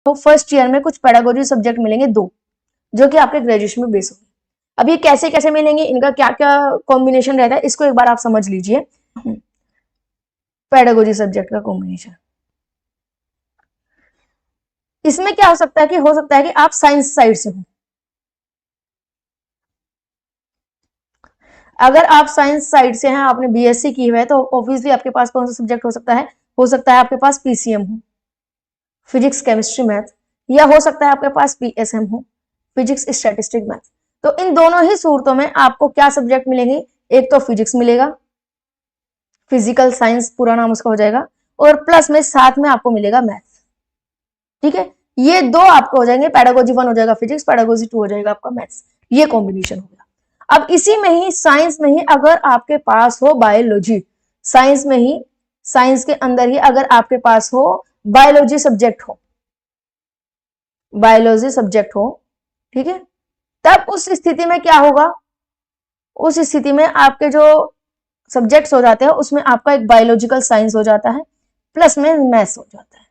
तो first year में कुछ पेडागोजी सब्जेक्ट मिलेंगे 2, जो कि आपके ग्रेजुएशन में बेस होंगे। अब ये कैसे कैसे मिलेंगे, इनका क्या क्या कॉम्बिनेशन रहता है, इसको एक बार आप समझ लीजिए। पेडागोजी सब्जेक्ट का कॉम्बिनेशन, इसमें क्या हो सकता है कि आप साइंस साइड से हो। अगर आप साइंस साइड से हैं, आपने बीएससी की है, तो ऑब्वियसली आपके पास कौन सा सब्जेक्ट हो सकता है? हो सकता है आपके पास पीसीएम हो, फिजिक्स केमिस्ट्री मैथ, या हो सकता है आपके पास पीएसएम हो, फिजिक्स स्टैटिस्टिक मैथ। तो इन दोनों ही सूरतों में आपको क्या सब्जेक्ट मिलेंगे? एक तो फिजिक्स मिलेगा, फिजिकल साइंस पूरा नाम उसका हो जाएगा, और प्लस में साथ में आपको मिलेगा मैथ। ठीक है, ये दो आपको हो जाएंगे, पेडागोजी 1 हो जाएगा फिजिक्स, पेडागोजी 2 हो जाएगा आपका मैथ्स। ये कॉम्बिनेशन हो गया। अब इसी में ही साइंस में ही अगर आपके पास हो बायोलॉजी, साइंस में ही, साइंस के अंदर ही अगर आपके पास हो बायोलॉजी सब्जेक्ट हो, बायोलॉजी सब्जेक्ट हो, ठीक है, तब उस स्थिति में क्या होगा? उस स्थिति में आपके जो सब्जेक्ट्स हो जाते हैं उसमें आपका एक बायोलॉजिकल साइंस हो जाता है, प्लस में मैथ्स हो जाता है।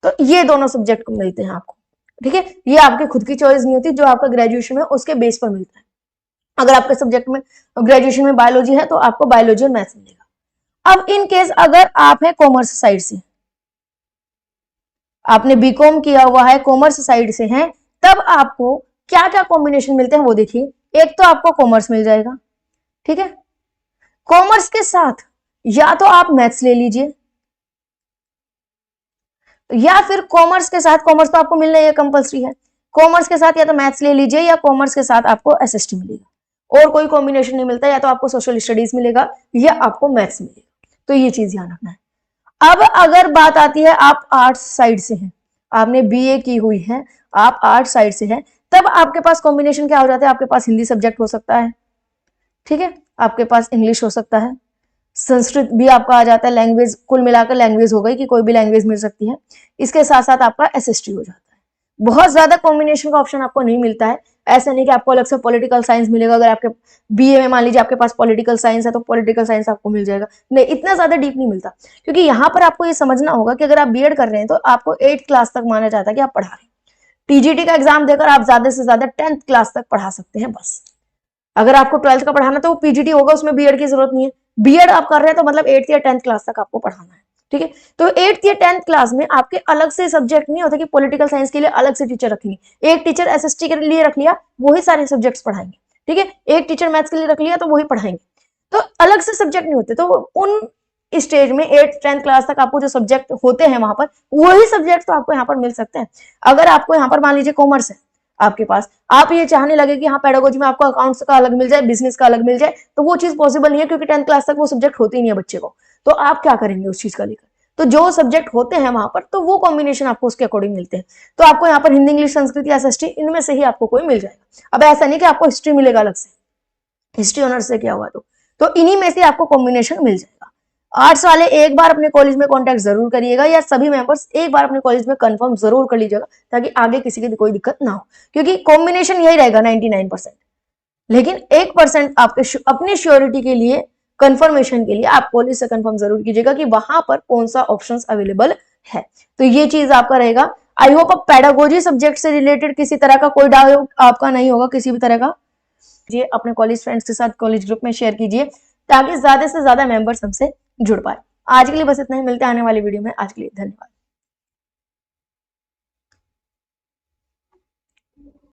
तो ये दोनों सब्जेक्ट मिलते हैं आपको। ठीक है, ये आपकी खुद की चॉइस नहीं होती, जो आपका ग्रेजुएशन में उसके बेस पर मिलता है। अगर आपके सब्जेक्ट में ग्रेजुएशन में बायोलॉजी है तो आपको बायोलॉजी और मैथ्स मिलेगा। अब इन केस अगर आप है कॉमर्स साइड से, आपने बीकॉम किया हुआ है, कॉमर्स साइड से हैं, तब आपको क्या क्या कॉम्बिनेशन मिलते हैं वो देखिए। एक तो आपको कॉमर्स मिल जाएगा, ठीक है, कॉमर्स के साथ या तो आप मैथ्स ले लीजिए, या फिर कॉमर्स के साथ, कॉमर्स तो आपको मिलना ही कंपल्सरी है, कॉमर्स के साथ या तो मैथ्स ले लीजिए या कॉमर्स के साथ आपको एसएसटी मिलेगा, और कोई कॉम्बिनेशन नहीं मिलता, या तो आपको सोशल स्टडीज मिलेगा या आपको मैथ्स मिलेगा। तो ये चीज ध्यान रखना है। अब अगर बात आती है आप आर्ट्स साइड से हैं, आपने बीए की हुई है, आप आर्ट्स साइड से हैं, तब आपके पास कॉम्बिनेशन क्या हो जाता है? आपके पास हिंदी सब्जेक्ट हो सकता है, ठीक है, आपके पास इंग्लिश हो सकता है, संस्कृत भी आपका आ जाता है, लैंग्वेज कुल मिलाकर लैंग्वेज हो गई कि कोई भी लैंग्वेज मिल सकती है। इसके साथ साथ आपका एसएसटी हो जाता है। बहुत ज्यादा कॉम्बिनेशन का ऑप्शन आपको नहीं मिलता है। ऐसा नहीं कि आपको अलग से पॉलिटिकल साइंस मिलेगा, अगर आपके बीए में मान लीजिए आपके पास पॉलिटिकल साइंस है तो पॉलिटिकल साइंस आपको मिल जाएगा, नहीं, इतना ज्यादा डीप नहीं मिलता। क्योंकि यहाँ पर आपको ये समझना होगा कि अगर आप बीएड कर रहे हैं तो आपको 8th क्लास तक माना जाता है कि आप पढ़ा रहे हैं। टीजीटी का एग्जाम देकर आप ज्यादा से ज्यादा 10th क्लास तक पढ़ा सकते हैं बस। अगर आपको 12th का पढ़ाना तो वो पीजीटी होगा, उसमें बीएड की जरूरत नहीं है। बीएड आप कर रहे हैं तो मतलब 8th या 10th क्लास तक आपको पढ़ाना है, ठीक है। तो 8th या 10th क्लास में आपके अलग से सब्जेक्ट नहीं होता कि पॉलिटिकल साइंस के लिए अलग से टीचर रखेंगे, एक टीचर एसएसटी के लिए रख लिया, वही सारे सब्जेक्ट्स पढ़ाएंगे, ठीक है। एक टीचर मैथ्स के लिए रख लिया तो वही पढ़ाएंगे, तो अलग से सब्जेक्ट नहीं होते। तो उन स्टेज में 8th 10th क्लास तक आपको जो सब्जेक्ट होते हैं वहां पर, वही सब्जेक्ट तो आपको यहाँ पर मिल सकते हैं। अगर आपको यहाँ पर मान लीजिए कॉमर्स है आपके पास, आप ये चाहने लगे कि हाँ पेडागोजी में आपको अकाउंट्स का अलग मिल जाए, बिजनेस का अलग मिल जाए, तो वो चीज पॉसिबल नहीं है, क्योंकि 10th क्लास तक वो सब्जेक्ट होते ही नहीं है बच्चे को। तो आप क्या करेंगे उस चीज का लेकर? तो जो सब्जेक्ट होते हैं वहां पर, तो वो कॉम्बिनेशन आपको उसके अकॉर्डिंग मिलते हैं। तो आपको यहाँ पर हिंदी, इंग्लिश, संस्कृत या एसएसटी, इनमें से ही आपको कोई मिल जाएगा। अब ऐसा नहीं कि आपको हिस्ट्री मिलेगा अलग से, हिस्ट्री ऑनर्स से क्या हुआ तो इन्हीं में से आपको कॉम्बिनेशन मिल जाएगा। आर्ट्स वाले एक बार अपने कॉलेज में कांटेक्ट जरूर करिएगा, या सभी मेंबर्स एक बार अपने कॉलेज में कंफर्म जरूर कर लीजिएगा, ताकि आगे किसी की कोई दिक्कत ना हो, क्योंकि कॉम्बिनेशन यही रहेगा 99%। लेकिन 1% आपके अपनी श्योरिटी के लिए, कंफर्मेशन के लिए आप कॉलेज से कंफर्म जरूर कीजिएगा कि वहां पर कौन सा ऑप्शंस अवेलेबल है। तो ये चीज आपका रहेगा। आई होप अब पेडागोजी सब्जेक्ट से रिलेटेड किसी तरह का कोई डाउट आपका नहीं होगा, किसी भी तरह का। ये अपने कॉलेज फ्रेंड्स के साथ कॉलेज ग्रुप में शेयर कीजिए, ताकि ज्यादा से ज्यादा मेंबर्स हमसे जुड़ पाए। आज के लिए बस इतना ही, मिलते हैं आने वाली वीडियो में। आज के लिए धन्यवाद।